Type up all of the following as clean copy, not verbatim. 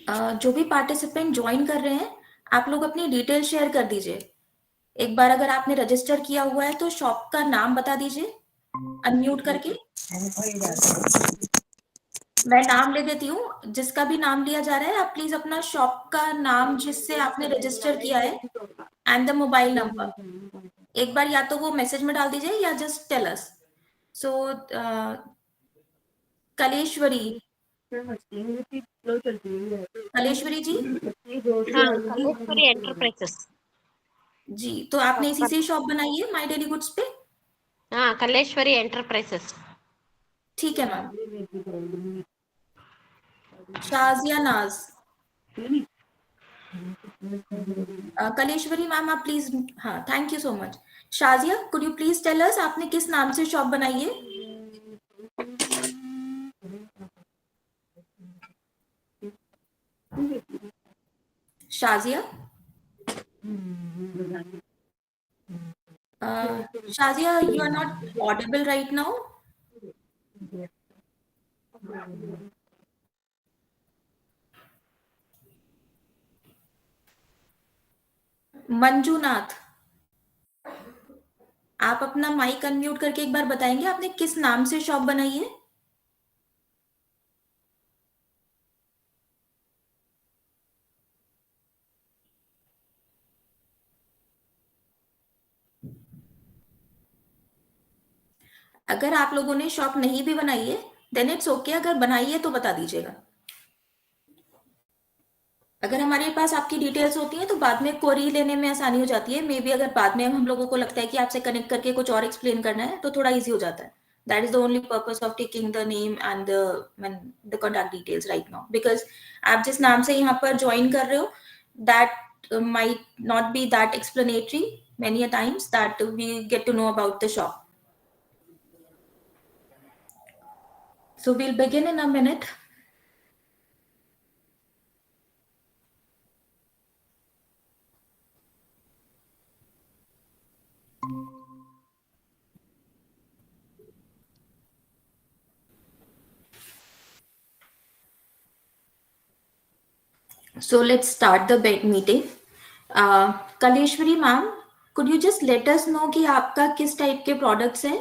जो भी participant join कर रहे हैं, आप लोग अपनी डिटेल शेयर कर दीजिए। एक बार अगर आपने रजिस्टर किया हुआ है तो शॉप का नाम बता दीजिए अनम्यूट करके। मैं नाम ले देती हूँ, जिसका भी नाम लिया जा रहा है आप प्लीज अपना शॉप का नाम जिससे आपने रजिस्टर किया है एंड द मोबाइल नंबर एक बार या तो वो मैसेज में डाल दीजिए या जस्ट टेल अस। सो कलेश्वरी, कलेश्वरी जी। हाँ, कलेश्वरी एंटरप्राइजेस। जी, तो आपने इसी से शॉप बनाई है माई डेली गुड्स पे? हाँ, कलेश्वरी एंटरप्राइजेस। ठीक है मैम। शाजिया नाज, कलेश्वरी मैम आप प्लीज, हाँ thank you so much. Shazia, could you please tell us आपने किस नाम से शॉप बनाई है? Shazia, Shazia you are not audible right now. Manjunath, आप अपना माइक अनम्यूट करके एक बार बताएंगे आपने किस नाम से शॉप बनाई है? अगर आप लोगों ने शॉप नहीं भी बनाई है देन इट्स ओके, अगर बनाई है तो बता दीजिएगा। अगर हमारे पास आपकी डिटेल्स होती हैं तो बाद में क्वेरी लेने में आसानी हो जाती है। मे बी अगर बाद में हम लोगों को लगता है कि आपसे कनेक्ट करके कुछ और एक्सप्लेन करना है तो थोड़ा इजी हो जाता है। That is the only purpose of taking the name and the contact details right now, because आप जिस नाम से यहाँ पर ज्वाइन कर रहे हो that might not be that explanatory many a times that we get to know about the shop. So we'll begin in a minute. So let's start the meeting. Kaleshwari ma'am, could you just let us know कि आपका किस type के products हैं?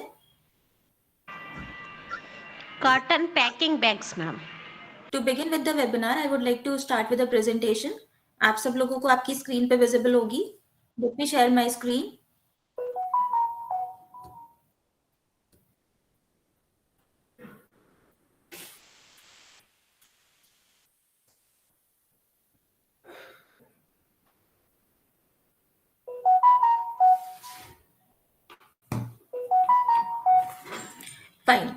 Cotton packing bags, ma'am. To begin with the webinar, I would like to start with a presentation. आप सब लोगों को आपकी स्क्रीन पे विजिबल होगी। Let me share my screen. Fine.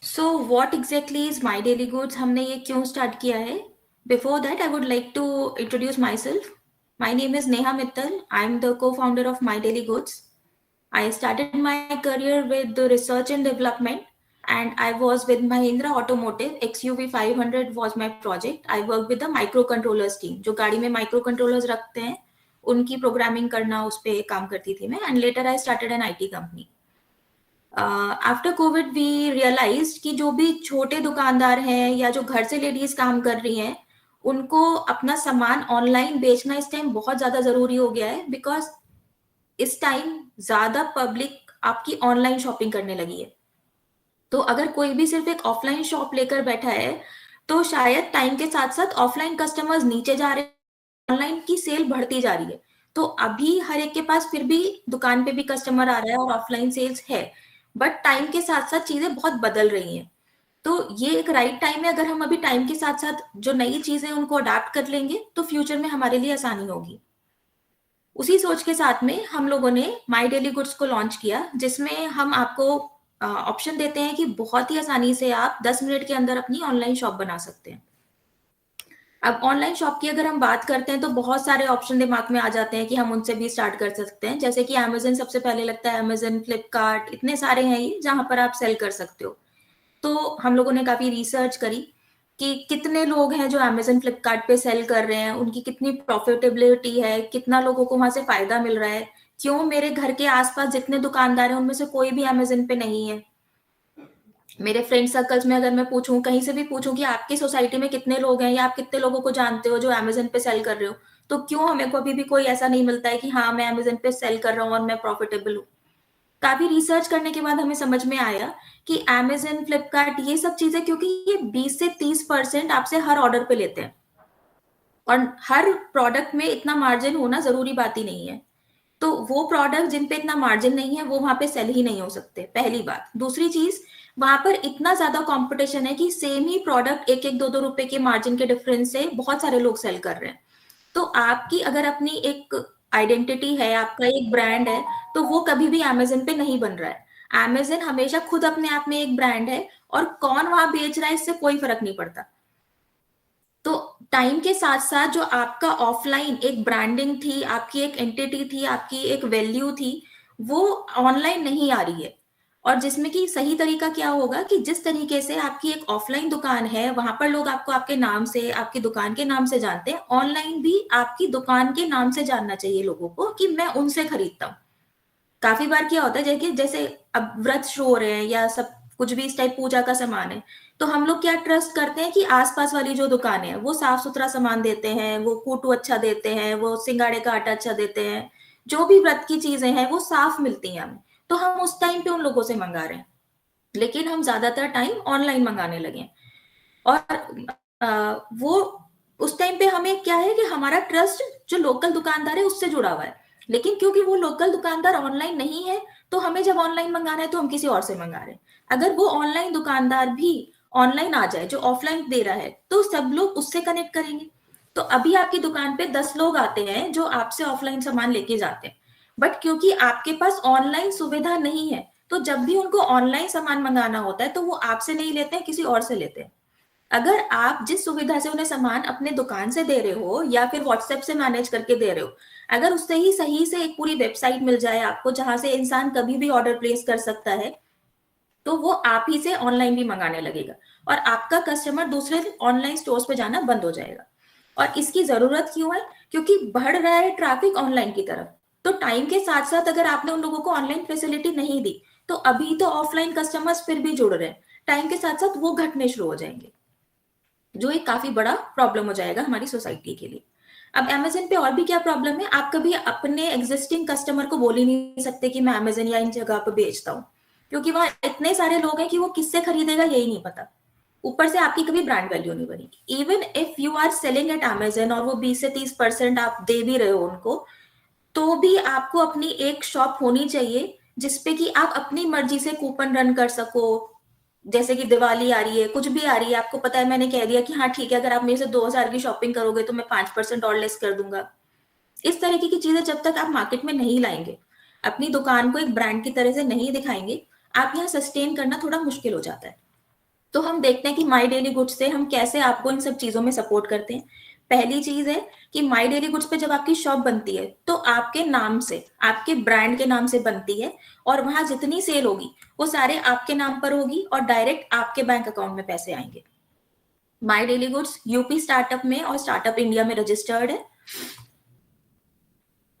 So what exactly is My Daily Goods? हमने ये क्यों स्टार्ट किया है? Before that, I would like to introduce myself. My name is Neha Mittal. I am the co-founder of My Daily Goods. I started my career with the research and development, and I was with Mahindra Automotive. XUV 500 was my project. I worked with the microcontrollers team. जो गाड़ी में microcontrollers रखते हैं, उनकी programming करना उस पे काम करती थी मैं. And later I started an IT company. After Covid we realise कि जो भी छोटे दुकानदार हैं या जो घर से लेडीज काम कर रही हैं उनको अपना सामान ऑनलाइन बेचना इस टाइम बहुत ज्यादा जरूरी हो गया है, बिकॉज इस टाइम ज्यादा पब्लिक आपकी ऑनलाइन शॉपिंग करने लगी है। तो अगर कोई भी सिर्फ एक ऑफलाइन शॉप लेकर बैठा है तो शायद टाइम के साथ साथ ऑफलाइन कस्टमर्स नीचे जा रहे हैं, ऑनलाइन की सेल बढ़ती जा रही है। तो अभी हर एक के पास फिर भी दुकान पे भी कस्टमर आ रहा है और ऑफलाइन सेल्स है, बट टाइम के साथ साथ चीजें बहुत बदल रही हैं। तो ये एक राइट टाइम है, अगर हम अभी टाइम के साथ साथ जो नई चीजें उनको अडाप्ट कर लेंगे तो फ्यूचर में हमारे लिए आसानी होगी। उसी सोच के साथ में हम लोगों ने माई डेली गुड्स को लॉन्च किया, जिसमें हम आपको ऑप्शन देते हैं कि बहुत ही आसानी से आप 10 मिनट के अंदर अपनी ऑनलाइन शॉप बना सकते हैं। अब ऑनलाइन शॉप की अगर हम बात करते हैं तो बहुत सारे ऑप्शन दिमाग में आ जाते हैं कि हम उनसे भी स्टार्ट कर सकते हैं, जैसे कि अमेजन सबसे पहले लगता है, अमेजन, फ्लिपकार्ट, इतने सारे हैं ये जहां पर आप सेल कर सकते हो। तो हम लोगों ने काफी रिसर्च करी कि कितने लोग हैं जो अमेजन, फ्लिपकार्ट पे सेल कर रहे हैं, उनकी कितनी प्रॉफिटेबिलिटी है, कितना लोगों को वहां से फायदा मिल रहा है, क्यों मेरे घर के आसपास जितने दुकानदार हैं उनमें से कोई भी अमेज़न पे नहीं है? मेरे फ्रेंड सर्कल्स में अगर मैं पूछूँ, कहीं से भी पूछूँ कि आपकी सोसाइटी में कितने लोग हैं या आप कितने लोगों को जानते हो जो अमेज़न पे सेल कर रहे हो? तो क्यों हमें को अभी भी कोई ऐसा नहीं मिलता है कि हाँ, मैं अमेज़न पे सेल कर रहा हूँ और मैं प्रॉफिटेबल हूँ। काफ़ी रिसर्च करने के बाद हमें समझ में आया कि अमेज़न, फ्लिपकार्ट ये सब चीज़ें, क्योंकि ये 20 से 30% आपसे हर ऑर्डर पे लेते हैं और हर प्रोडक्ट में इतना मार्जिन होना ज़रूरी बात ही नहीं है। तो वो प्रोडक्ट जिन पे इतना मार्जिन नहीं है, वो वहाँ पे सेल ही नहीं हो सकते, पहली बात। दूसरी चीज़, वहाँ पर इतना ज़्यादा कॉम्पिटिशन है कि सेम ही प्रोडक्ट 1-1, 2-2 रुपए के मार्जिन के डिफरेंस से बहुत सारे लोग सेल कर रहे हैं। तो आपकी अगर अपनी एक आइडेंटिटी है, आपका एक ब्रांड है, तो वो कभी भी अमेज़न पे नहीं बन रहा है। अमेज़न हमेशा खुद अपने आप में एक ब्रांड है और कौन वहाँ बेच रहा है इससे कोई फ़र्क नहीं पड़ता। तो टाइम के साथ-साथ जो आपका ऑफलाइन एक ब्रांडिंग थी, आपकी एक एंटिटी थी, आपकी एक वैल्यू थी, वो ऑनलाइन नहीं आ रही है। और जिसमें कि सही तरीका क्या होगा कि जिस तरीके से आपकी एक ऑफलाइन दुकान है, वहाँ पर लोग आपको आपके नाम से, आपकी दुकान के नाम से जानते हैं, ऑनलाइन भी आपकी दुकान के नाम से जानना चाहिए लोगों को कि मैं उनसे खरीदता हूँ। काफ़ी बार क्या होता है जैसे अब व्रत शुरू हो रहे हैं या सब कुछ भी इस टाइप पूजा का सामान है, तो हम लोग क्या ट्रस्ट करते हैं कि आस-पास वाली जो दुकानें हैं, वो साफ-सुथरा सामान देते हैं, वो कुटू अच्छा देते हैं, वो सिंगाड़े का आटा अच्छा देते हैं। जो भी व्रत की चीज़ें हैं, वो साफ मिलती हैं हमें, तो हम उस टाइम पे उन लोगों से मँगा रहे हैं। लेकिन हम ज़्यादातर टाइम ऑनलाइन मँगाने लगे हैं। और वो उस टाइम पे हमें क्या है कि हमारा ट्रस्ट जो लोकल दुकानदार है उससे जुड़ा हुआ है। लेकिन क्योंकि वो लोकल दुकानदार ऑनलाइन नहीं है, तो हमें जब ऑनलाइन मंगाना है तो हम किसी और से मंगा रहे हैं। अगर वो ऑनलाइन दुकानदार भी ऑनलाइन आ जाए जो ऑफलाइन दे रहा है, तो सब लोग उससे कनेक्ट करेंगे। तो अभी आपकी दुकान पे 10 लोग आते हैं जो आपसे ऑफलाइन सामान लेके जाते हैं। बट क्योंकि आपके पास ऑनलाइन सुविधा नहीं है, तो जब भी उनको ऑनलाइन सामान मंगाना होता है, तो वो आपसे नहीं लेते हैं, किसी और से लेते हैं। अगर आप जिस सुविधा से उन्हें सामान अपने दुकान से दे रहे हो या फिर व्हाट्सएप से मैनेज करके दे रहे हो, अगर उससे ही सही से एक पूरी वेबसाइट मिल जाए आपको जहां से इंसान कभी भी ऑर्डर प्लेस कर सकता है, तो वो आप ही से ऑनलाइन भी मंगाने लगेगा और आपका कस्टमर दूसरे ऑनलाइन स्टोर्स पे जाना बंद हो जाएगा। और इसकी जरूरत क्यों है? क्योंकि बढ़ रहा है ट्रैफिक ऑनलाइन की तरफ। तो टाइम के साथ साथ अगर आपने उन लोगों को ऑनलाइन फैसिलिटी नहीं दी, तो अभी तो ऑफलाइन कस्टमर्स फिर भी जुड़ रहे हैं, टाइम के साथ साथ वो घटने शुरू हो जाएंगे, जो एक काफी बड़ा प्रॉब्लम हो जाएगा हमारी सोसाइटी के लिए। अब अमेज़न पे और भी क्या प्रॉब्लम है, आप कभी अपने एग्जिस्टिंग कस्टमर को बोल ही नहीं सकते कि मैं अमेज़न या इन जगह पे बेचता हूँ, क्योंकि वहाँ इतने सारे लोग हैं कि वो किससे खरीदेगा यही नहीं पता। ऊपर से आपकी कभी ब्रांड वैल्यू नहीं बनेगी। Even if you are selling at Amazon और वो 20 से 30% आप दे भी रहे हो उनको, तो भी आपको अपनी एक शॉप होनी चाहिए जिसपे कि आप अपनी मर्जी से कूपन रन कर सको। जैसे कि दिवाली आ रही है, कुछ भी आ रही है, आपको पता है, मैंने कह दिया कि हाँ ठीक है, अगर आप मेरे से 2000 की शॉपिंग करोगे तो मैं 5% और लेस कर दूंगा। इस तरीके की चीजें जब तक आप मार्केट में नहीं लाएंगे, अपनी दुकान को एक ब्रांड की तरह से नहीं दिखाएंगे, आप यहाँ सस्टेन करना थोड़ा मुश्किल हो जाता है। तो हम देखते हैं कि माई डेली गुड्स से हम कैसे आपको इन सब चीजों में सपोर्ट करते हैं। पहली चीज है कि माई डेली गुड्स पे जब आपकी शॉप बनती है तो आपके नाम से, आपके ब्रांड के नाम से बनती है, और वहां जितनी सेल होगी वो सारे आपके नाम पर होगी और डायरेक्ट आपके बैंक अकाउंट में पैसे आएंगे। माई डेली गुड्स यूपी स्टार्टअप में और स्टार्टअप इंडिया में रजिस्टर्ड है।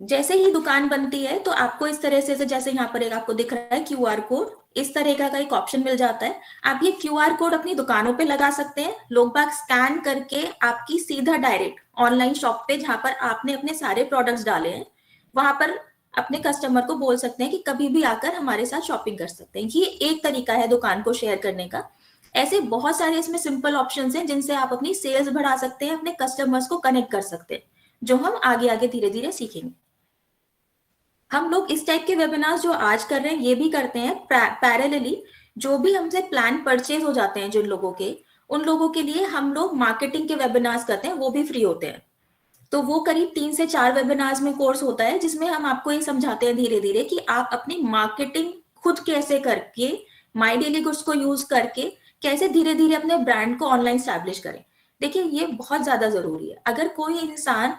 जैसे ही दुकान बनती है तो आपको इस तरह से, जैसे यहाँ पर एक आपको दिख रहा है क्यूआर कोड, इस तरह का एक ऑप्शन मिल जाता है। आप ये क्यूआर कोड अपनी दुकानों पे लगा सकते हैं, लोग बाग स्कैन करके आपकी सीधा डायरेक्ट ऑनलाइन शॉप पे जहां पर आपने अपने सारे प्रोडक्ट्स डाले हैं, वहां पर अपने कस्टमर को बोल सकते हैं कि कभी भी आकर हमारे साथ शॉपिंग कर सकते हैं। ये एक तरीका है दुकान को शेयर करने का। ऐसे बहुत सारे इसमें सिंपल ऑप्शंस हैं जिनसे आप अपनी सेल्स बढ़ा सकते हैं, अपने कस्टमर्स को कनेक्ट कर सकते हैं, जो हम आगे आगे धीरे धीरे सीखेंगे। हम लोग इस टाइप के वेबिनार्स जो आज कर रहे हैं ये भी करते हैं पैरेलली। जो भी हमसे प्लान परचेज हो जाते हैं जिन लोगों के, उन लोगों के लिए हम लोग मार्केटिंग के वेबिनार्स करते हैं, वो भी फ्री होते हैं। तो वो करीब 3 से 4 वेबिनार्स में कोर्स होता है जिसमें हम आपको ये समझाते हैं धीरे धीरे कि आप अपनी मार्केटिंग खुद कैसे करके, माई डेली गुड्स को यूज करके कैसे धीरे धीरे अपने ब्रांड को ऑनलाइन स्टैब्लिश करें। देखिए ये बहुत ज्यादा जरूरी है। अगर कोई इंसान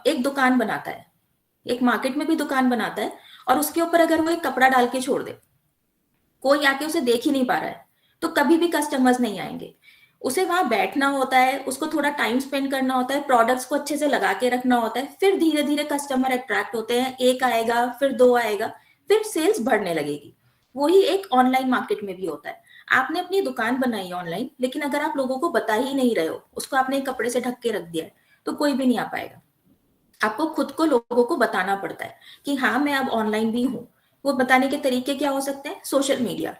एक दुकान बनाता है, एक मार्केट में भी दुकान बनाता है, और उसके ऊपर अगर वो एक कपड़ा डाल के छोड़ दे, कोई आके उसे देख ही नहीं पा रहा है, तो कभी भी कस्टमर्स नहीं आएंगे। उसे वहां बैठना होता है, उसको थोड़ा टाइम स्पेंड करना होता है, प्रोडक्ट्स को अच्छे से लगा के रखना होता है, फिर धीरे धीरे कस्टमर अट्रैक्ट होते हैं, एक आएगा, फिर दो आएगा, फिर सेल्स बढ़ने लगेगी। वही एक ऑनलाइन मार्केट में भी होता है। आपने अपनी दुकान बनाई ऑनलाइन, लेकिन अगर आप लोगों को बता ही नहीं रहे हो, उसको आपने एक कपड़े से ढक के रख दिया है, तो कोई भी नहीं आ पाएगा। आपको खुद को लोगों को बताना पड़ता है कि हाँ मैं अब ऑनलाइन भी हूँ। वो बताने के तरीके क्या हो सकते हैं? Social media.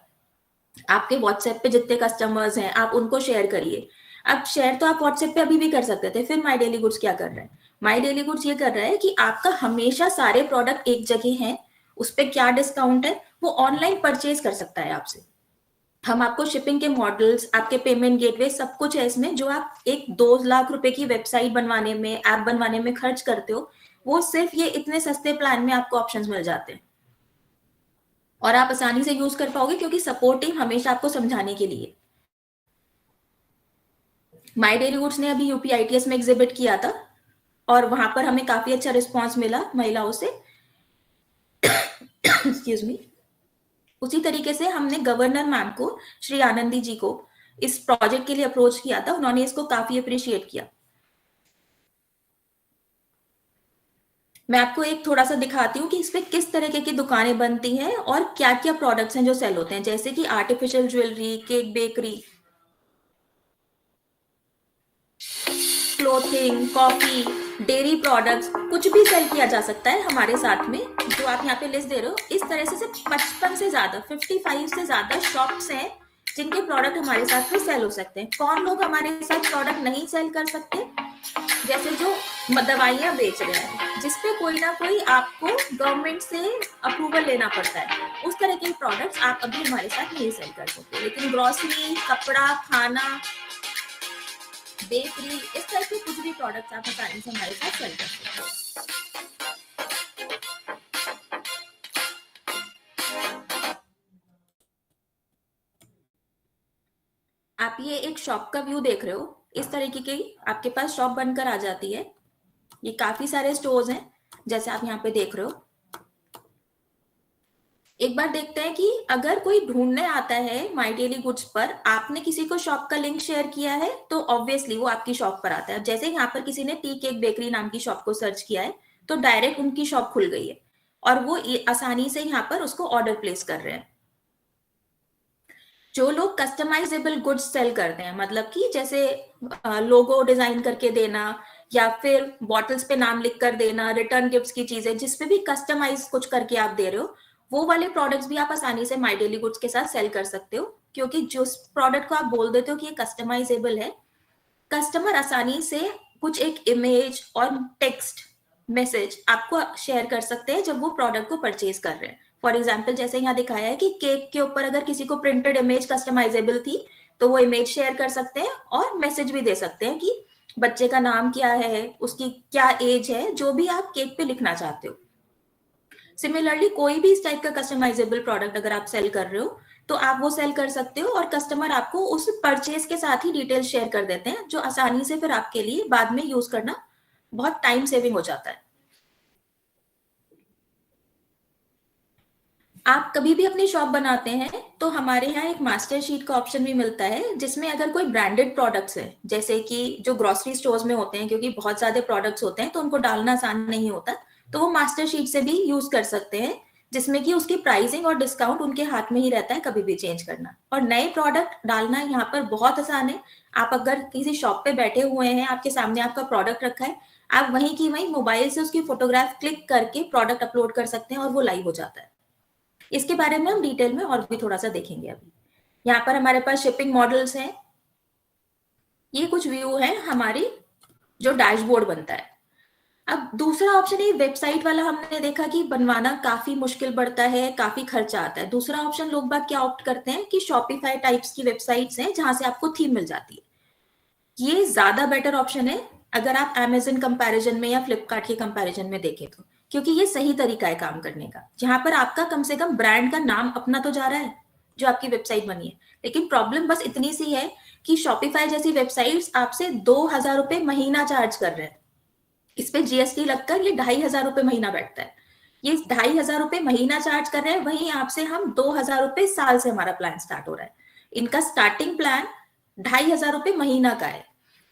आपके व्हाट्सएप पे जितने कस्टमर्स हैं आप उनको शेयर करिए। अब शेयर तो आप व्हाट्सएप पे अभी भी कर सकते थे, फिर माई डेली गुड्स क्या कर रहा है? माई डेली गुड्स ये कर रहा है कि आपका हमेशा सारे प्रोडक्ट एक जगह हैं, उस पर क्या डिस्काउंट है वो ऑनलाइन परचेज कर सकता है आपसे। हम आपको शिपिंग के मॉडल्स, आपके पेमेंट गेटवे, सब कुछ है इसमें। जो आप एक 2 लाख रुपए की वेबसाइट बनवाने में, ऐप बनवाने में खर्च करते हो, वो सिर्फ ये इतने सस्ते प्लान में आपको ऑप्शंस मिल जाते हैं और आप आसानी से यूज कर पाओगे, क्योंकि सपोर्ट टीम हमेशा आपको समझाने के लिए। माई डेली गुड्स ने अभी यूपीआईटीएस में एग्जिबिट किया था और वहां पर हमें काफी अच्छा रिस्पॉन्स मिला महिलाओं से। Excuse me. उसी तरीके से हमने गवर्नर मैम को, श्री आनंदी जी को, इस प्रोजेक्ट के लिए अप्रोच किया था। उन्होंने इसको काफी अप्रिशिएट किया। मैं आपको एक थोड़ा सा दिखाती हूँ कि इस पे किस तरीके की दुकानें बनती हैं और क्या क्या प्रोडक्ट्स हैं जो सेल होते हैं, जैसे कि artificial jewellery, cake bakery, clothing, coffee, dairy products, कुछ भी सेल किया जा सकता है हमारे साथ में। जो आप यहाँ पे लिस्ट दे रहे हो, इस तरह से सिर्फ 55 से ज्यादा, 55 से ज्यादा शॉप्स हैं जिनके प्रोडक्ट हमारे साथ में सेल हो सकते हैं। कौन लोग हमारे साथ प्रोडक्ट नहीं सेल कर सकते? जैसे जो दवाइयां बेच रहे हैं, जिसपे कोई ना कोई आपको गवर्नमेंट से अप्रूवल लेना पड़ता है, उस तरह के प्रोडक्ट्स आप अभी हमारे साथ नहीं सेल कर सकते। लेकिन ग्रोसरी, कपड़ा, खाना, बेकरी, इस तरह के कुछ भी प्रोडक्ट्स आप आसानी से हमारे साथ सेल कर सकते हो। आप ये एक शॉप का व्यू देख रहे हो, इस तरीके की आपके पास शॉप बनकर आ जाती है। ये काफी सारे स्टोर्स हैं जैसे आप यहाँ पे देख रहे हो। एक बार देखते हैं कि अगर कोई ढूंढने आता है माई डेली गुड्स पर, आपने किसी को शॉप का लिंक शेयर किया है तो ऑब्वियसली वो आपकी शॉप पर आता है। जैसे यहाँ पर किसी ने टी केक बेकरी नाम की शॉप को सर्च किया है तो डायरेक्ट उनकी शॉप खुल गई है और वो आसानी से यहाँ पर उसको ऑर्डर प्लेस कर रहे हैं। जो लोग कस्टमाइजेबल गुड्स सेल करते हैं, मतलब कि जैसे लोगो डिजाइन करके देना या फिर बॉटल्स पे नाम लिख कर देना, रिटर्न गिफ्ट्स की चीजें जिसपे भी कस्टमाइज कुछ करके आप दे रहे हो, वो वाले प्रोडक्ट्स भी आप आसानी से माई डेली गुड्स के साथ सेल कर सकते हो। क्योंकि जो प्रोडक्ट को आप बोल देते हो कि ये कस्टमाइजेबल है, कस्टमर आसानी से कुछ एक इमेज और टेक्स्ट मैसेज आपको शेयर कर सकते हैं जब वो प्रोडक्ट को परचेज कर रहे हैं। फॉर एग्जाम्पल, जैसे यहाँ दिखाया है कि केक के ऊपर अगर किसी को प्रिंटेड इमेज कस्टमाइजेबल थी तो वो इमेज शेयर कर सकते हैं और मैसेज भी दे सकते हैं कि बच्चे का नाम क्या है, उसकी क्या एज है, जो भी आप केक पे लिखना चाहते हो। सिमिलरली कोई भी इस टाइप का कस्टमाइजेबल प्रोडक्ट अगर आप सेल कर रहे हो तो आप वो सेल कर सकते हो और कस्टमर आपको उस परचेज के साथ ही डिटेल शेयर कर देते हैं, जो आसानी से फिर आपके लिए बाद में यूज करना बहुत टाइम सेविंग हो जाता है। आप कभी भी अपनी शॉप बनाते हैं तो हमारे यहाँ एक मास्टर शीट का ऑप्शन भी मिलता है, जिसमें अगर कोई ब्रांडेड प्रोडक्ट्स है, जैसे कि जो ग्रोसरी स्टोर्स में होते हैं, क्योंकि बहुत ज्यादा प्रोडक्ट्स होते हैं तो उनको डालना आसान नहीं होता, तो वो मास्टर शीट से भी यूज कर सकते हैं, जिसमें कि उसकी प्राइसिंग और डिस्काउंट उनके हाथ में ही रहता है, कभी भी चेंज करना। और नए प्रोडक्ट डालना यहाँ पर बहुत आसान है। आप अगर किसी शॉप पे बैठे हुए हैं, आपके सामने आपका प्रोडक्ट रखा है, आप वहीं की वहीं मोबाइल से उसकी फोटोग्राफ क्लिक करके प्रोडक्ट अपलोड कर सकते हैं और वो लाइव हो जाता है। इसके बारे में हम डिटेल में और भी थोड़ा सा देखेंगे। अभी यहाँ पर हमारे पास शिपिंग मॉडल्स हैं। ये कुछ व्यू है हमारी जो डैशबोर्ड बनता है। अब दूसरा ऑप्शन है वेबसाइट वाला, हमने देखा कि बनवाना काफी मुश्किल पड़ता है, काफी खर्चा आता है। दूसरा ऑप्शन लोग बात क्या ऑप्ट करते हैं कि शॉपिफाई टाइप्स की वेबसाइट्स हैं जहां से आपको थीम मिल जाती है। ये ज्यादा बेटर ऑप्शन है अगर आप अमेजन कंपैरिजन में या फ्लिपकार्ट के कंपैरिजन में देखें तो, क्योंकि ये सही तरीका है काम करने का, जहां पर आपका कम से कम ब्रांड का नाम अपना तो जा रहा है जो आपकी वेबसाइट बनी है। लेकिन प्रॉब्लम बस इतनी सी है कि शॉपिफाई जैसी वेबसाइट्स आपसे 2,000 रुपए महीना चार्ज कर रहे हैं। इस पे जीएसटी लगकर ये 2,500 रुपए महीना बैठता है। ये 2,500 रुपए महीना चार्ज कर रहे हैं, वहीं आपसे हम 2,000 रुपए साल से हमारा प्लान स्टार्ट हो रहा है। इनका स्टार्टिंग प्लान ₹2,500 महीना का है।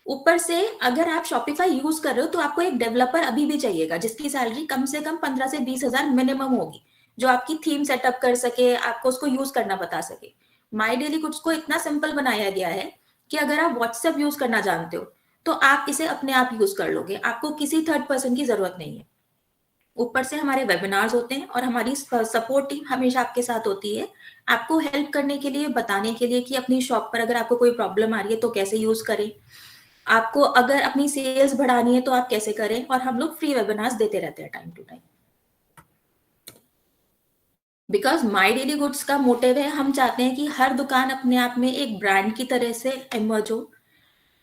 ऊपर से अगर आप शॉपिफाई यूज कर रहे हो तो आपको एक डेवलपर अभी भी चाहिएगा जिसकी सैलरी कम से कम 15 से 20 हजार मिनिमम होगी, जो आपकी थीम सेटअप कर सके, आपको उसको यूज करना बता सके। माई डेली गुड्स को इतना सिंपल बनाया गया है कि अगर आप व्हाट्सएप यूज करना जानते हो तो आप इसे अपने आप यूज कर लोगे, आपको किसी थर्ड पर्सन की जरूरत नहीं है। ऊपर से हमारे वेबिनार्स होते हैं और हमारी सपोर्ट टीम हमेशा आपके साथ होती है, आपको हेल्प करने के लिए, बताने के लिए कि अपनी शॉप पर अगर आपको कोई प्रॉब्लम आ रही है तो कैसे यूज करें, आपको अगर अपनी सेल्स बढ़ानी है तो आप कैसे करें। और हम लोग फ्री वेबिनार्स देते रहते हैं time to time, because my daily goods का मोटिव है, हम चाहते हैं कि हर दुकान अपने आप में एक ब्रांड की तरह से इमर्ज हो।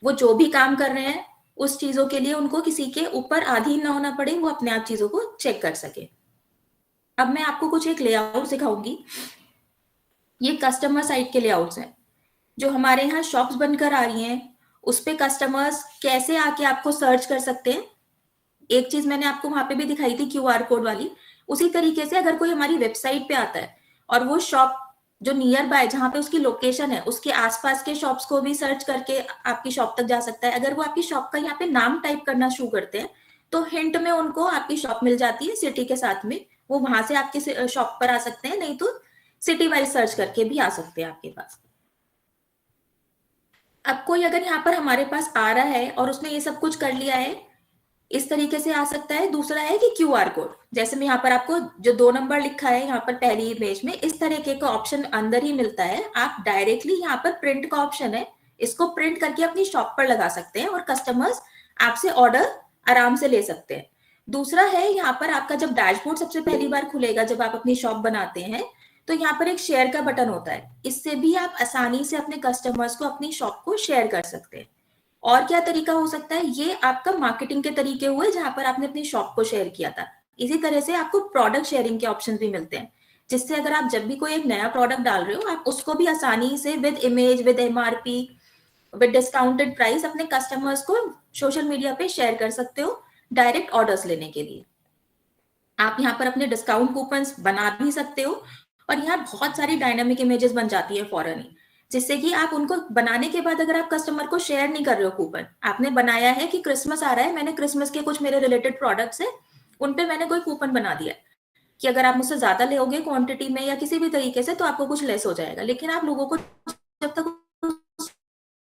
वो जो भी काम कर रहे हैं उस चीजों के लिए उनको किसी के ऊपर अधीन ना होना पड़े, वो अपने आप चीजों को चेक कर सके। अब मैं आपको कुछ एक लेआउट सिखाऊंगी। ये कस्टमर साइट के लेआउट्स हैं जो हमारे यहाँ शॉप्स बनकर आ रही हैं, उस पे कस्टमर्स कैसे आके आपको सर्च कर सकते हैं। एक चीज मैंने आपको वहां पे भी दिखाई थी क्यूआर कोड वाली, उसी तरीके से अगर कोई हमारी वेबसाइट पे आता है और वो शॉप जो नियर बाय जहां पे उसकी लोकेशन है उसके आसपास के शॉप्स को भी सर्च करके आपकी शॉप तक जा सकता है। अगर वो आपकी शॉप का यहाँ पे नाम टाइप करना शुरू करते हैं तो हिंट में उनको आपकी शॉप मिल जाती है सिटी के साथ में, वो वहां से आपकी शॉप पर आ सकते हैं, नहीं तो सिटी वाइज सर्च करके भी आ सकते हैं आपके पास। अब कोई अगर यहाँ पर हमारे पास आ रहा है और उसने ये सब कुछ कर लिया है, इस तरीके से आ सकता है। दूसरा है कि क्यूआर कोड, जैसे मैं यहाँ पर आपको जो 2 नंबर लिखा है यहाँ पर पहली इमेज में, इस तरीके का ऑप्शन अंदर ही मिलता है। आप डायरेक्टली यहाँ पर प्रिंट का ऑप्शन है, इसको प्रिंट करके अपनी शॉप पर लगा सकते हैं और कस्टमर्स आपसे ऑर्डर आराम से ले सकते हैं। दूसरा है यहाँ पर आपका जब डैशबोर्ड सबसे पहली बार खुलेगा जब आप अपनी शॉप बनाते हैं तो यहाँ पर एक शेयर का बटन होता है, इससे भी आप आसानी से अपने कस्टमर्स को अपनी शॉप को शेयर कर सकते हैं। और क्या तरीका हो सकता है, ये आपका मार्केटिंग के तरीके हुए जहां पर आपने अपनी शॉप को शेयर किया था। इसी तरह से आपको प्रोडक्ट शेयरिंग के ऑप्शन भी मिलते हैं, जिससे अगर आप जब भी कोई एक नया प्रोडक्ट डाल रहे हो आप उसको भी आसानी से with image, with MRP, with discounted price अपने कस्टमर्स को सोशल मीडिया पे शेयर कर सकते हो डायरेक्ट ऑर्डर्स लेने के लिए। आप यहाँ पर अपने डिस्काउंट कूपन्स बना भी सकते हो और यहाँ बहुत सारी डायनामिक इमेजेस बन जाती है फौरन ही, जिससे कि आप उनको बनाने के बाद अगर आप कस्टमर को शेयर नहीं कर रहे हो कूपन, आपने बनाया है कि क्रिसमस आ रहा है, मैंने क्रिसमस के कुछ मेरे रिलेटेड प्रोडक्ट्स है उन पे मैंने कोई कूपन बना दिया है कि अगर आप मुझसे ज्यादा लोगे क्वांटिटी में या किसी भी तरीके से तो आपको कुछ लेस हो जाएगा। लेकिन आप लोगों को जब तक उस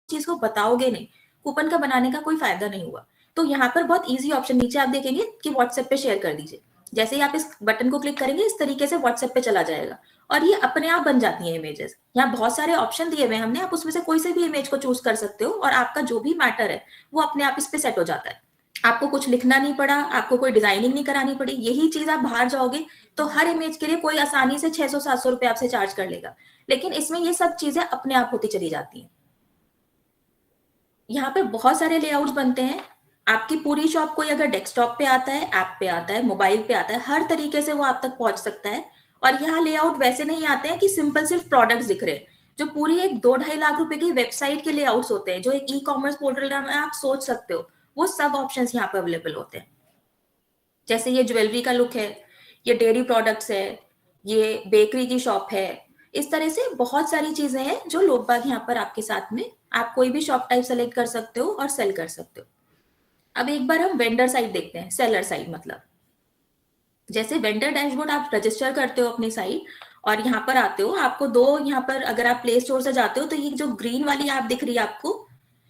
चीज को बताओगे नहीं, कूपन का बनाने का कोई फायदा नहीं हुआ। तो यहाँ पर बहुत ईजी ऑप्शन नीचे आप देखेंगे कि व्हाट्सएप पे शेयर कर दीजिए, जैसे ही आप इस बटन को क्लिक करेंगे इस तरीके से व्हाट्सएप पे चला जाएगा और ये अपने आप बन जाती है इमेजेस। यहाँ बहुत सारे ऑप्शन दिए हुए हैं हमने, आप उसमें से कोई से भी इमेज को चूज कर सकते हो और आपका जो भी मैटर है वो अपने आप इस पे सेट हो जाता है। आपको कुछ लिखना नहीं पड़ा, आपको कोई डिजाइनिंग नहीं करानी पड़ी। यही चीज आप बाहर जाओगे तो हर इमेज के लिए कोई आसानी से 600-700 रुपए आपसे चार्ज कर लेगा, लेकिन इसमें ये सब चीजें अपने आप होती चली जाती हैं। यहाँ पे बहुत सारे लेआउट्स बनते हैं। आपकी पूरी शॉप कोई अगर डेस्कटॉप पे आता है, ऐप पे आता है, मोबाइल पे आता है, हर तरीके से वो आप तक पहुंच सकता है। और यहाँ लेआउट वैसे नहीं आते हैं कि सिंपल सिर्फ प्रोडक्ट्स दिख रहे हैं, जो पूरी एक 2-2.5 लाख रुपए की वेबसाइट के लेआउट्स होते हैं, जो एक ई कॉमर्स पोर्टल में आप सोच सकते हो, वो सब ऑप्शंस यहाँ पे अवेलेबल होते हैं। जैसे ये ज्वेलरी का लुक है, ये डेयरी प्रोडक्ट्स है, ये बेकरी की शॉप है, इस तरह से बहुत सारी चीजें हैं जो लोग बाग यहाँ पर आपके साथ में, आप कोई भी शॉप टाइप सेलेक्ट कर सकते हो और सेल कर सकते हो। अब एक बार हम वेंडर साइड देखते हैं, सेलर साइड मतलब जैसे वेंडर डैशबोर्ड आप रजिस्टर करते हो अपनी साइट और यहाँ पर आते हो, आपको दो यहाँ पर अगर आप प्ले स्टोर से जाते हो तो ये जो ग्रीन वाली ऐप दिख रही है आपको,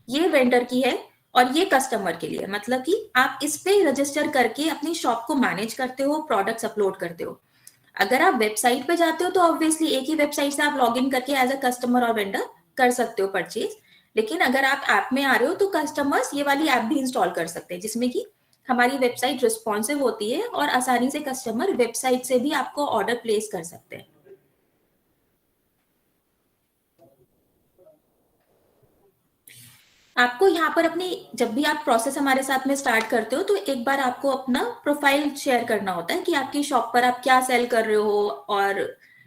ये वेंडर की है और ये कस्टमर के लिए, मतलब कि आप इस पे रजिस्टर करके अपनी शॉप को मैनेज करते हो, प्रोडक्ट्स अपलोड करते हो। अगर आप वेबसाइट पे जाते हो तो ऑब्वियसली एक ही वेबसाइट से आप लॉग इन करके एज अ कस्टमर और वेंडर कर सकते हो परचेज। लेकिन अगर आप ऐप में आ रहे हो तो कस्टमर्स ये वाली ऐप भी इंस्टॉल कर सकते हैं, जिसमें कि हमारी वेबसाइट रिस्पॉन्सिव होती है और आसानी से कस्टमर वेबसाइट से भी आपको ऑर्डर प्लेस कर सकते हैं। आपको यहाँ पर अपनी, जब भी आप प्रोसेस हमारे साथ में स्टार्ट करते हो तो एक बार आपको अपना प्रोफाइल शेयर करना होता है कि आपकी शॉप पर आप क्या सेल कर रहे हो और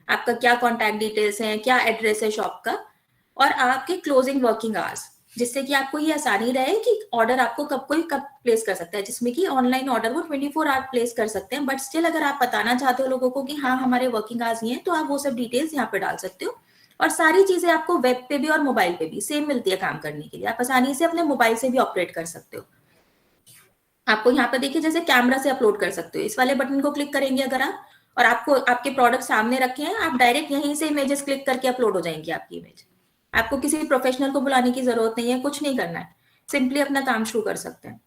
आपका क्या कॉन्टैक्ट डिटेल्स हैं, क्या एड्रेस है शॉप का, और आपके क्लोजिंग वर्किंग आवर्स, जिससे कि आपको ये आसानी रहे कि ऑर्डर आपको कब कोई कब प्लेस कर सकता है, जिसमें कि ऑनलाइन ऑर्डर वो 24 आवर प्लेस कर सकते हैं। बट स्टिल अगर आप बताना चाहते हो लोगों को कि हाँ हमारे वर्किंग आवर्स ये हैं तो आप वो सब डिटेल्स यहाँ पे डाल सकते हो और सारी चीजें आपको वेब पे भी और मोबाइल पे भी सेम मिलती है काम करने के लिए। आप आसानी से अपने मोबाइल से भी ऑपरेट कर सकते हो। आपको यहाँ पर देखिए जैसे कैमरा से अपलोड कर सकते हो, इस वाले बटन को क्लिक करेंगे अगर आप, और आपको आपके प्रोडक्ट सामने रखे हैं, आप डायरेक्ट यहीं से इमेजेस क्लिक करके अपलोड हो जाएंगी आपकी इमेज। आपको किसी प्रोफेशनल को बुलाने की जरूरत नहीं है, कुछ नहीं करना है, सिंपली अपना काम शुरू कर सकते हैं।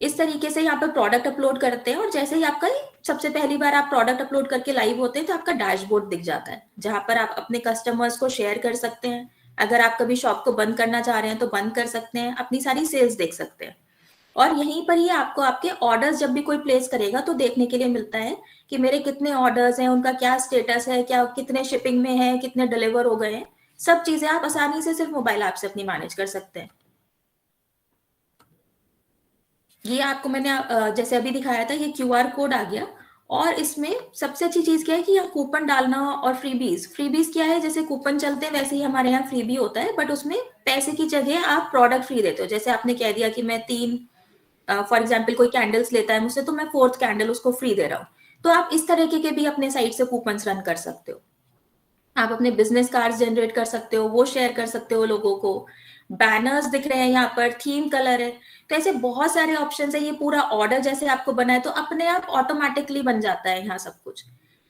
इस तरीके से यहाँ पर प्रोडक्ट अपलोड करते हैं, और जैसे ही आपका सबसे पहली बार आप प्रोडक्ट अपलोड करके लाइव होते हैं तो आपका डैशबोर्ड दिख जाता है, जहां पर आप अपने कस्टमर्स को शेयर कर सकते हैं। अगर आप कभी शॉप को बंद करना चाह रहे हैं तो बंद कर सकते हैं, अपनी सारी सेल्स देख सकते हैं। और यहीं पर ही आपको आपके ऑर्डर्स जब भी कोई प्लेस करेगा तो देखने के लिए मिलता है कि मेरे कितने ऑर्डर्स हैं, उनका क्या स्टेटस है, क्या कितने शिपिंग में है, कितने डिलीवर हो गए हैं। सब चीजें आप आसानी से सिर्फ मोबाइल ऐप से अपनी मैनेज कर सकते हैं। ये आपको मैंने जैसे अभी दिखाया था, ये क्यूआर कोड आ गया। और इसमें सबसे अच्छी चीज क्या है कि यहाँ कूपन डालना और फ्रीबीज क्या है, जैसे कूपन चलते हैं वैसे ही हमारे यहाँ फ्रीबी होता है, बट उसमें पैसे की जगह आप प्रोडक्ट फ्री देते हो। जैसे आपने कह दिया कि मैं 3 फॉर एग्जाम्पल कोई कैंडल्स लेता है मुझसे, तो मैं 4th कैंडल उसको फ्री दे रहा हूँ। तो आप इस तरीके के भी अपने साइट से कूपन रन कर सकते हो। आप अपने बिजनेस कार्ड जनरेट कर सकते हो, वो शेयर कर सकते हो लोगों को। बैनर्स दिख रहे हैं यहाँ पर, थीम कलर है, तो ऐसे बहुत सारे ऑप्शन है। ये पूरा ऑर्डर जैसे आपको बना है तो अपने आप ऑटोमेटिकली बन जाता है यहाँ सब कुछ।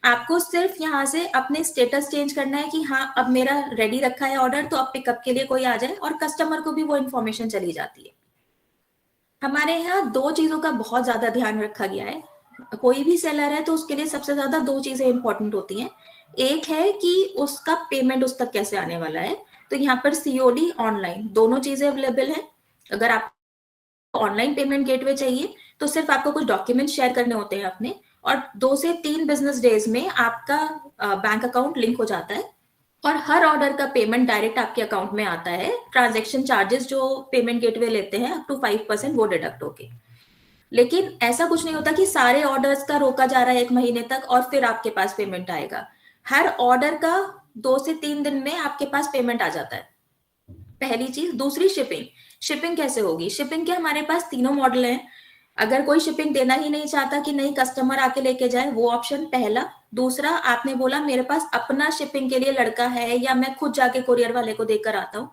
आपको सिर्फ यहाँ से अपने स्टेटस चेंज करना है कि हाँ अब मेरा रेडी रखा है ऑर्डर, तो अब पिकअप के लिए कोई आ जाए, और कस्टमर को भी वो इन्फॉर्मेशन चली जाती है। हमारे यहाँ 2 चीजों का बहुत ज्यादा ध्यान रखा गया है। कोई भी सेलर है तो उसके लिए सबसे ज्यादा 2 चीजें इंपॉर्टेंट होती हैं। एक है कि उसका पेमेंट उस तक कैसे आने वाला है, तो यहाँ पर सीओडी ऑनलाइन दोनों चीजें अवेलेबल है। अगर आप ऑनलाइन पेमेंट गेटवे चाहिए तो सिर्फ आपको कुछ डॉक्यूमेंट शेयर करने होते हैं अपने, और 2 से 3 बिजनेस डेज में आपका बैंक अकाउंट लिंक हो जाता है, और हर ऑर्डर का पेमेंट डायरेक्ट आपके अकाउंट में आता है। ट्रांजैक्शन चार्जेस जो पेमेंट गेटवे लेते हैं अप टू 5% वो डिडक्ट होके। लेकिन ऐसा कुछ नहीं होता कि सारे ऑर्डर्स का रोका जा रहा है 1 महीने तक और फिर आपके पास पेमेंट आएगा। हर ऑर्डर का 2 से 3 दिन में आपके पास पेमेंट आ जाता है, पहली चीज। दूसरी, शिपिंग कैसे होगी? शिपिंग के हमारे पास तीनों मॉडल हैं। अगर कोई शिपिंग देना ही नहीं चाहता कि नहीं कस्टमर आके लेके जाए, वो ऑप्शन पहला। दूसरा, आपने बोला मेरे पास अपना शिपिंग के लिए लड़का है या मैं खुद जाके कोरियर वाले को देकर आता हूँ,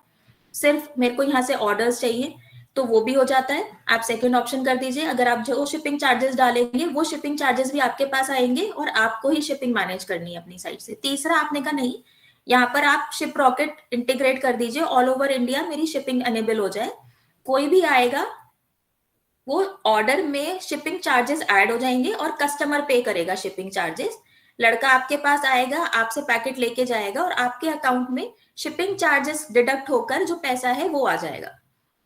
सिर्फ मेरे को यहाँ से ऑर्डर्स चाहिए, तो वो भी हो जाता है। आप सेकंड ऑप्शन कर दीजिए। अगर आप जो शिपिंग चार्जेस डालेंगे वो शिपिंग चार्जेस भी आपके पास आएंगे और आपको ही शिपिंग मैनेज करनी है अपनी साइड से। तीसरा, आपने कहा नहीं, यहाँ पर आप शिप रॉकेट इंटीग्रेट कर दीजिए, ऑल ओवर इंडिया मेरी शिपिंग अनेबल हो जाए। कोई भी आएगा वो ऑर्डर में शिपिंग चार्जेस ऐड हो जाएंगे और कस्टमर पे करेगा शिपिंग चार्जेस। लड़का आपके पास आएगा, आपसे पैकेट लेके जाएगा और आपके अकाउंट में शिपिंग चार्जेस डिडक्ट होकर जो पैसा है वो आ जाएगा,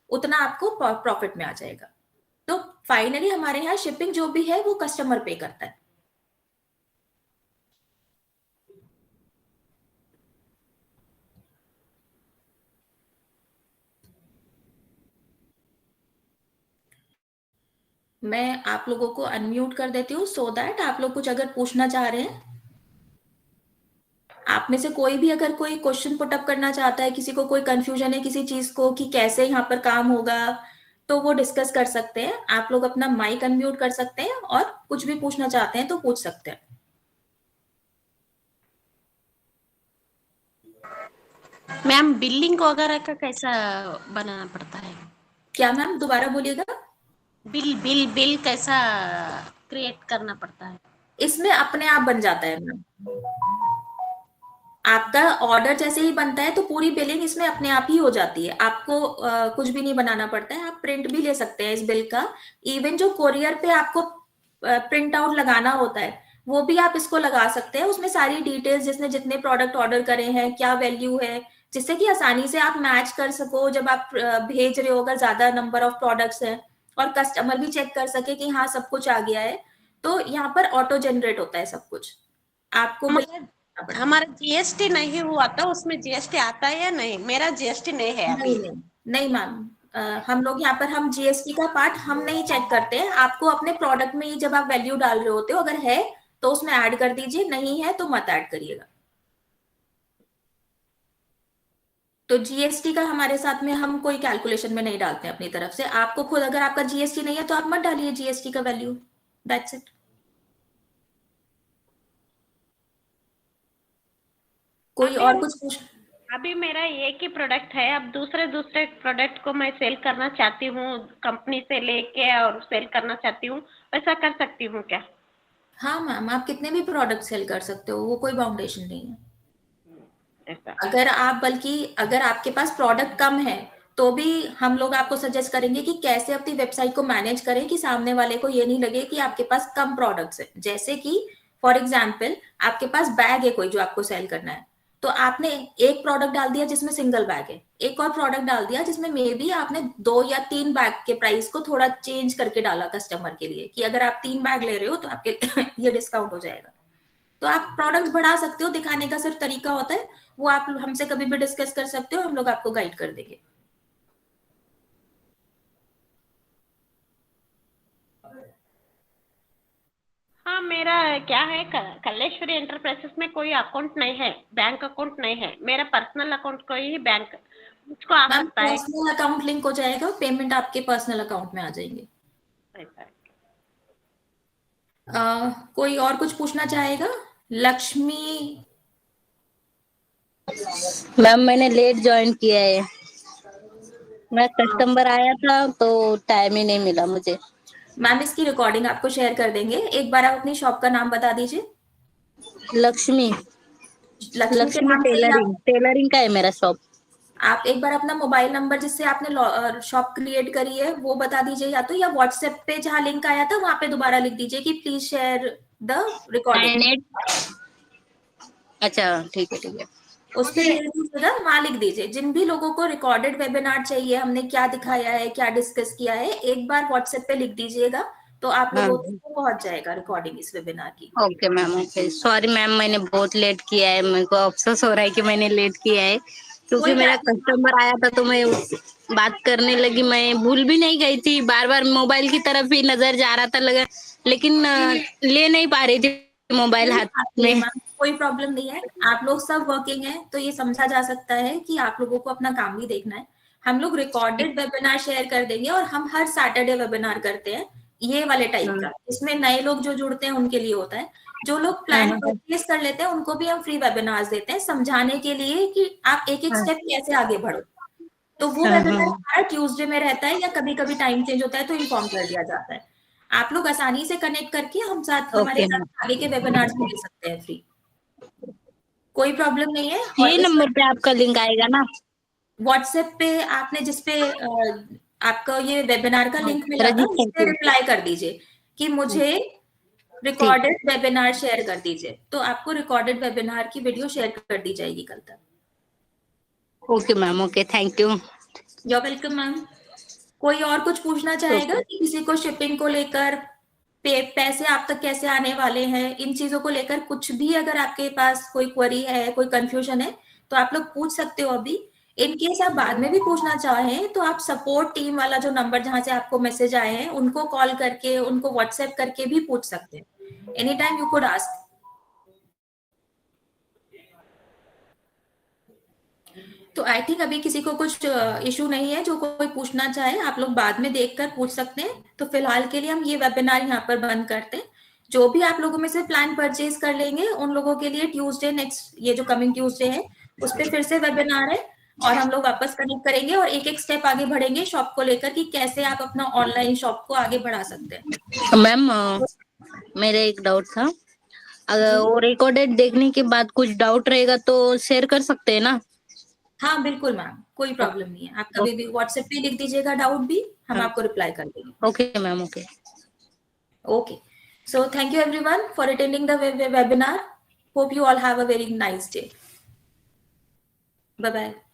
उतना आपको प्रॉफिट में आ जाएगा। तो फाइनली हमारे यहाँ शिपिंग जो भी है वो कस्टमर पे करता है। मैं आप लोगों को अनम्यूट कर देती हूँ सो दैट आप लोग कुछ अगर पूछना चाह रहे हैं, आप में से कोई भी अगर कोई क्वेश्चन पुट अप करना चाहता है, किसी को कोई कंफ्यूजन है किसी चीज को कि कैसे यहाँ पर काम होगा, तो वो डिस्कस कर सकते हैं। आप लोग अपना माइक अनम्यूट कर सकते हैं और कुछ भी पूछना चाहते हैं तो पूछ सकते हैं। मैम बिलिंग वगैरह का कैसा बनाना पड़ता है? क्या मैम, दोबारा बोलिएगा। बिल कैसा क्रिएट करना पड़ता है? इसमें अपने आप बन जाता है मैम। आपका ऑर्डर जैसे ही बनता है तो पूरी बिलिंग इसमें अपने आप ही हो जाती है। आपको कुछ भी नहीं बनाना पड़ता है। आप प्रिंट भी ले सकते हैं इस बिल का। इवन जो कोरियर पे आपको प्रिंट आउट लगाना होता है वो भी आप इसको लगा सकते हैं। उसमें सारी डिटेल्स, जिसने जितने प्रोडक्ट ऑर्डर करे हैं, क्या वैल्यू है, जिससे कि आसानी से आप मैच कर सको जब आप भेज रहे हो, अगर ज्यादा नंबर ऑफ प्रोडक्ट्स है, और कस्टमर भी चेक कर सके कि हाँ सब कुछ आ गया है। तो यहाँ पर ऑटो जनरेट होता है सब कुछ। आपको बिल हमारा जीएसटी नहीं हुआ था, उसमें जीएसटी आता है या नहीं? मेरा जीएसटी नहीं है नहीं अभी। नहीं नहीं मैम, हम लोग यहाँ पर हम जीएसटी का पार्ट हम नहीं चेक करते हैं। आपको अपने प्रोडक्ट में ही जब आप वैल्यू डाल रहे होते हो, अगर है तो उसमें ऐड कर दीजिए, नहीं है तो मत ऐड करिएगा। तो जीएसटी का हमारे साथ में हम कोई कैलकुलेशन में नहीं डालते हैं अपनी तरफ से। आपको खुद अगर आपका जीएसटी नहीं है तो आप मत डालिए जीएसटी का वैल्यू, दैट्स इट। कोई और कुछ पूछ अभी मेरा एक ही प्रोडक्ट है, अब दूसरे दूसरे प्रोडक्ट को मैं सेल करना चाहती हूँ, कंपनी से लेके और सेल करना चाहती हूँ, ऐसा कर सकती हूँ क्या? हाँ मैम, आप कितने भी प्रोडक्ट सेल कर सकते हो, वो कोई बाउंडेशन नहीं है। ऐसा। अगर आप बल्कि अगर आपके पास प्रोडक्ट कम है तो भी हम लोग आपको सजेस्ट करेंगे कि कैसे अपनी वेबसाइट को मैनेज करें कि सामने वाले को ये नहीं लगे कि आपके पास कम प्रोडक्ट्स है। जैसे कि फॉर एग्जाम्पल आपके पास बैग है कोई जो आपको सेल करना है, तो आपने एक प्रोडक्ट डाल दिया जिसमें सिंगल बैग है, एक और प्रोडक्ट डाल दिया जिसमें मे बी आपने 2 या 3 बैग के प्राइस को थोड़ा चेंज करके डाला कस्टमर के लिए कि अगर आप 3 बैग ले रहे हो तो आपके ये डिस्काउंट हो जाएगा। तो आप प्रोडक्ट बढ़ा सकते हो, दिखाने का सिर्फ तरीका होता है, वो आप हमसे कभी भी डिस्कस कर सकते हो, हम लोग आपको गाइड कर देंगे। हाँ, मेरा क्या है, कलेश्वरी एंटरप्राइजेस में कोई अकाउंट नहीं है, बैंक अकाउंट नहीं है, मेरा पर्सनल अकाउंट कोई ही बैंक मुझको आ मैम सकता है। पर्सनल अकाउंट लिंक हो जाएगा, पेमेंट आपके पर्सनल अकाउंट में आ जाएंगे। ऐसा है। कोई और कुछ पूछना चाहेगा? लक्ष्मी। मैम मैंने लेट ज्वाइन किया है, मैं कस्टमर आया था तो टाइम ही नहीं मिला मुझे। मैम इसकी रिकॉर्डिंग आपको शेयर कर देंगे, एक बार आप अपनी शॉप का नाम बता दीजिए। लक्ष्मी, लक्ष्मी के लक्ष्मी नाम से ही टेलरिंग, टेलरिंग का है मेरा शॉप। आप एक बार अपना मोबाइल नंबर जिससे आपने शॉप क्रिएट करी है वो बता दीजिए, या तो या व्हाट्सएप पे जहाँ लिंक आया था वहां पे दोबारा लिख दीजिए कि प्लीज शेयर द रिकॉर्डिंग। 98। अच्छा ठीक है ठीक है। उस पे भेज दीजिएगा, वहां लिख दीजिए जिन भी लोगों को रिकॉर्डेड वेबिनार चाहिए, हमने क्या दिखाया है क्या डिस्कस किया है, एक बार व्हाट्सएप पे लिख दीजिएगा तो आप हाँ लोगों को पहुंच जाएगा रिकॉर्डिंग इस वेबिनार की। Okay ma'am, okay sorry ma'am, मैंने बहुत लेट किया है, मेरे को अफसोस हो रहा है कि मैंने लेट किया है, क्योंकि कोई मेरा बात नहीं। कस्टमर आया था तो मैं बात करने लगी, मैं भूल भी नहीं गई थी, बार बार मोबाइल की तरफ ही नजर जा रहा था लगा, लेकिन ले नहीं पा रही थी मोबाइल कोई हाथ बात नहीं है में। मैम, कोई प्रॉब्लम नहीं है, आप लोग सब वर्किंग है तो ये समझा जा सकता है कि आप लोगों को अपना काम भी देखना है। हम लोग रिकॉर्डेड वेबिनार शेयर कर देंगे और हम हर सैटरडे वेबिनार करते हैं ये वाले टाइप हाँ का, इसमें नए लोग जो जुड़ते हैं उनके लिए होता है। जो लोग हाँ प्लान हाँ परचेज कर लेते हैं उनको भी हम फ्री वेबिनार्स देते हैं समझाने के लिए कि आप एक एक हाँ स्टेप कैसे आगे बढ़ो। तो वो हाँ वेबिनार हाँ। हमारा ट्यूसडे में रहता है या कभी कभी टाइम चेंज होता है तो इन्फॉर्म कर दिया जाता है। आप लोग आसानी से कनेक्ट करके हम साथ हमारे ओके साथ मैम, आगे के वेबिनार्स भी ले सकते हैं फ्री, कोई प्रॉब्लम नहीं है। और यही इस नंबर पे आपका लिंक आएगा ना? व्हाट्सएप पे आपने जिसपे आपका ये वेबिनार का लिंक मिला था उस रजिस्टर पे की। रिप्लाई कर दीजिए कि मुझे ठीक है। रिकॉर्डेड वेबिनार शेयर कर दीजिए, तो आपको रिकॉर्डेड वेबिनार की वीडियो शेयर कर दी जाएगी कल तक। Okay ma'am, okay thank you. You are welcome ma'am. कोई और कुछ पूछना चाहेगा ओके। कि किसी को शिपिंग को लेकर, पैसे आप तक कैसे आने वाले हैं, इन चीजों को लेकर कुछ भी अगर आपके पास कोई क्वेरी है कोई कंफ्यूजन है तो आप लोग पूछ सकते हो अभी। इन केस आप बाद में भी पूछना चाहें तो आप सपोर्ट टीम वाला जो नंबर जहां से आपको मैसेज आए हैं उनको कॉल करके उनको व्हाट्सएप करके भी पूछ सकते हैं। Any time you could ask. तो आई थिंक अभी किसी को कुछ इशू नहीं है, जो कोई पूछना चाहे आप लोग बाद में देखकर पूछ सकते हैं। तो फिलहाल के लिए हम ये वेबिनार यहाँ पर बंद करते हैं। जो भी आप लोगों में से प्लान परचेज कर लेंगे उन लोगों के लिए ट्यूसडे नेक्स्ट ये जो कमिंग ट्यूसडे है उस पर फिर से वेबिनार है और हम लोग वापस कनेक्ट करेंगे और एक एक स्टेप आगे बढ़ेंगे शॉप को लेकर कि कैसे आप अपना ऑनलाइन शॉप को आगे बढ़ा सकते हैं। मैम मेरा एक डाउट था, अगर जी वो रिकॉर्डेड देखने के बाद कुछ डाउट रहेगा तो शेयर कर सकते हैं ना? हाँ बिल्कुल मैम, कोई प्रॉब्लम नहीं है, आप कभी भी व्हाट्सएप पे लिख दीजिएगा डाउट भी, हम आपको रिप्लाई कर देंगे। Okay ma'am, okay. Okay. So thank you everyone for attending the webinar. Hope you all have a very nice day. Bye bye.